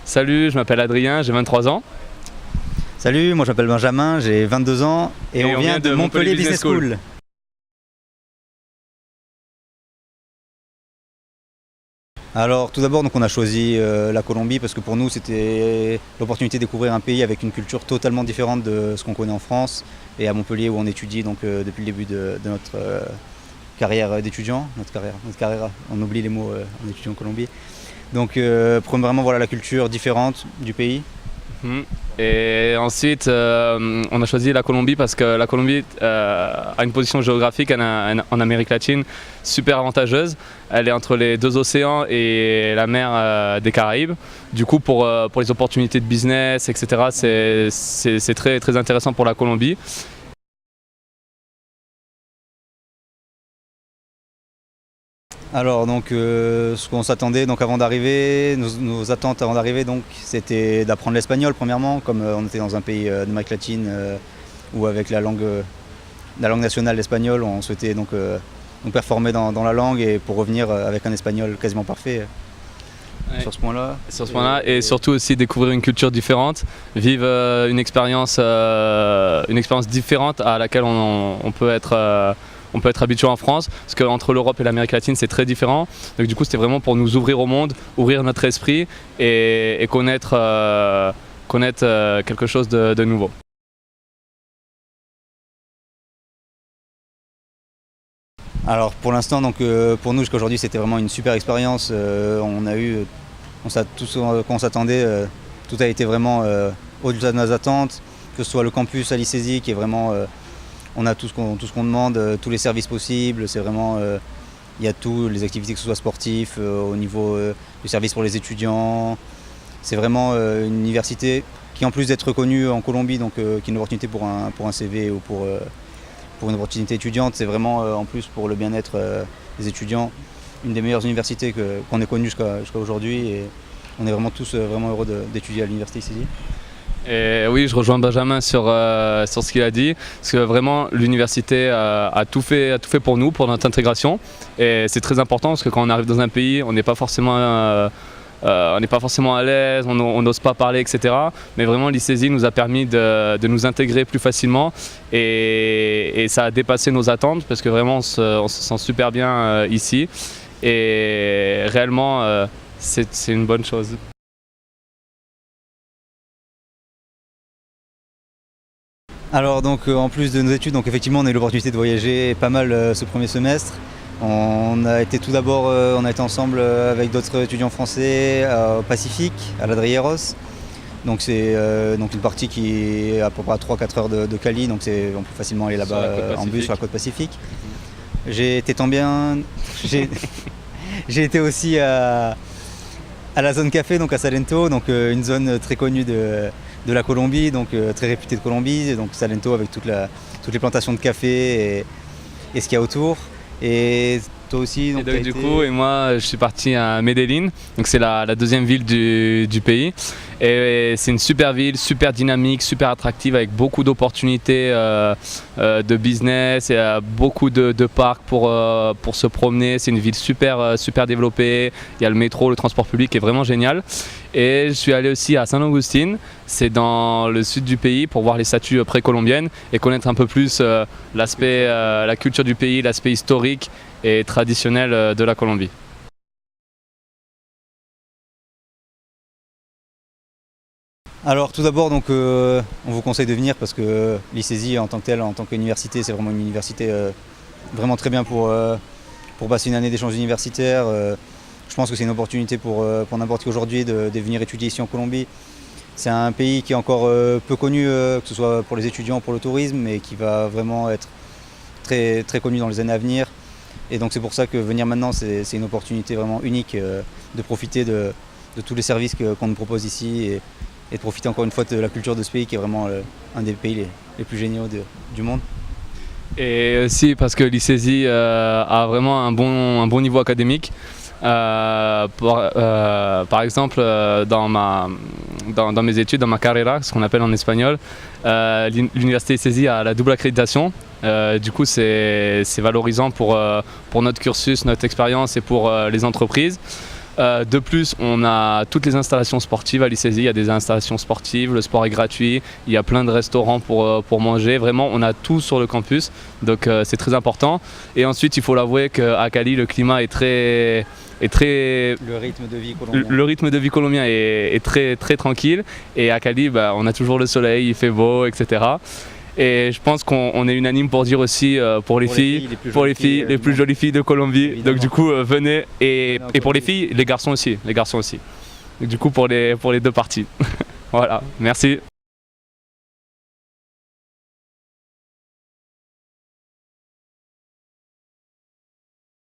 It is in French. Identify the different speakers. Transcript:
Speaker 1: Salut, je m'appelle Adrien, j'ai 23 ans.
Speaker 2: Salut, moi je m'appelle Benjamin, j'ai 22 ans et on vient de Montpellier Business School. Alors tout d'abord on a choisi la Colombie parce que pour nous c'était l'opportunité de découvrir un pays avec une culture totalement différente de ce qu'on connaît en France et à Montpellier où on étudie depuis le début de notre carrière d'étudiant, notre carrière, on oublie les mots en étudiant en Colombie. Donc premièrement voilà la culture différente du pays.
Speaker 1: Et ensuite, on a choisi la Colombie parce que la Colombie a une position géographique en Amérique latine super avantageuse. Elle est entre les deux océans et la mer des Caraïbes. Du coup, pour les opportunités de business, etc., c'est très, très intéressant pour la Colombie.
Speaker 2: Alors donc ce qu'on s'attendait donc avant d'arriver, nos attentes avant d'arriver donc c'était d'apprendre l'espagnol premièrement, comme on était dans un pays d'Amérique latine où avec la langue nationale l'espagnol, on souhaitait donc performer dans la langue et pour revenir avec un espagnol quasiment parfait. Ouais. Sur ce point-là.
Speaker 1: Sur ce point-là, et surtout aussi découvrir une culture différente, vivre une expérience différente à laquelle on peut être habitué en France, parce qu'entre l'Europe et l'Amérique latine c'est très différent. Donc du coup c'était vraiment pour nous ouvrir au monde, ouvrir notre esprit et connaître quelque chose de nouveau.
Speaker 2: Alors pour l'instant, pour nous jusqu'à aujourd'hui c'était vraiment une super expérience. Tout ce qu'on s'attendait, tout a été vraiment au-delà de nos attentes, que ce soit le campus à l'ICESI qui est vraiment on a tout ce qu'on demande, tous les services possibles, c'est vraiment, il y a tout, les activités que ce soit sportifs, au niveau du service pour les étudiants. C'est vraiment une université qui en plus d'être reconnue en Colombie, donc qui est une opportunité pour un CV ou pour une opportunité étudiante, c'est vraiment en plus pour le bien-être des étudiants, une des meilleures universités qu'on ait connues jusqu'à aujourd'hui et on est vraiment tous vraiment heureux d'étudier à l'université ici.
Speaker 1: Et oui, je rejoins Benjamin sur ce qu'il a dit, parce que vraiment l'université a tout fait pour nous, pour notre intégration. Et c'est très important parce que quand on arrive dans un pays, on n'est pas forcément à l'aise, on n'ose pas parler, etc. Mais vraiment l'ICESI nous a permis de nous intégrer plus facilement et ça a dépassé nos attentes parce que vraiment on se sent super bien ici. Et réellement, c'est une bonne chose.
Speaker 2: Alors donc en plus de nos études, donc effectivement on a eu l'opportunité de voyager pas mal ce premier semestre. On a été tout d'abord, on a été ensemble avec d'autres étudiants français au Pacifique, à l'Adrieros. Donc c'est une partie qui est à peu près à 3-4 heures de Cali, donc on peut facilement aller là-bas en bus sur la côte Pacifique. J'ai été j'ai été aussi à la zone café, donc à Salento, donc une zone très connue de la Colombie, donc très réputée de Colombie, donc Salento avec toutes les plantations de café et ce qu'il y a autour. Et toi aussi
Speaker 1: et moi je suis parti à Medellín, donc c'est la deuxième ville du pays. Et c'est une super ville, super dynamique, super attractive avec beaucoup d'opportunités de business et beaucoup de parcs pour se promener. C'est une ville super développée, il y a le métro, le transport public qui est vraiment génial. Et je suis allé aussi à San Agustín, c'est dans le sud du pays pour voir les statues précolombiennes et connaître un peu plus la culture du pays, l'aspect historique et traditionnel de la Colombie.
Speaker 2: Alors tout d'abord on vous conseille de venir parce que l'ICESI en tant que telle, en tant qu'université, c'est vraiment une université vraiment très bien pour passer une année d'échange universitaire. Je pense que c'est une opportunité pour n'importe qui aujourd'hui de venir étudier ici en Colombie. C'est un pays qui est encore peu connu, que ce soit pour les étudiants ou pour le tourisme, mais qui va vraiment être très, très connu dans les années à venir. Et donc c'est pour ça que venir maintenant, c'est une opportunité vraiment unique de profiter de tous les services qu'on nous propose ici et de profiter encore une fois de la culture de ce pays qui est vraiment un des pays les plus géniaux du monde.
Speaker 1: Et aussi parce que l'ICESI a vraiment un bon niveau académique. Par exemple, dans mes études, dans ma carrera, ce qu'on appelle en espagnol, l'université ICESI a la double accréditation. Du coup, c'est valorisant pour notre cursus, notre expérience et pour les entreprises. De plus, on a toutes les installations sportives à l'ICESI. Il y a des installations sportives, le sport est gratuit, il y a plein de restaurants pour manger. Vraiment, on a tout sur le campus, donc c'est très important. Et ensuite, il faut l'avouer qu'à Cali, le climat est très...
Speaker 2: Le rythme de vie colombien.
Speaker 1: Le rythme de vie colombien est très, très tranquille. Et à Cali, on a toujours le soleil, il fait beau, etc. Et je pense qu'on est unanime pour dire aussi pour les filles, les plus jolies filles de Colombie. Évidemment. Donc du coup, venez. Et pour les filles, les garçons aussi. Donc, du coup, pour les deux parties. Voilà, merci.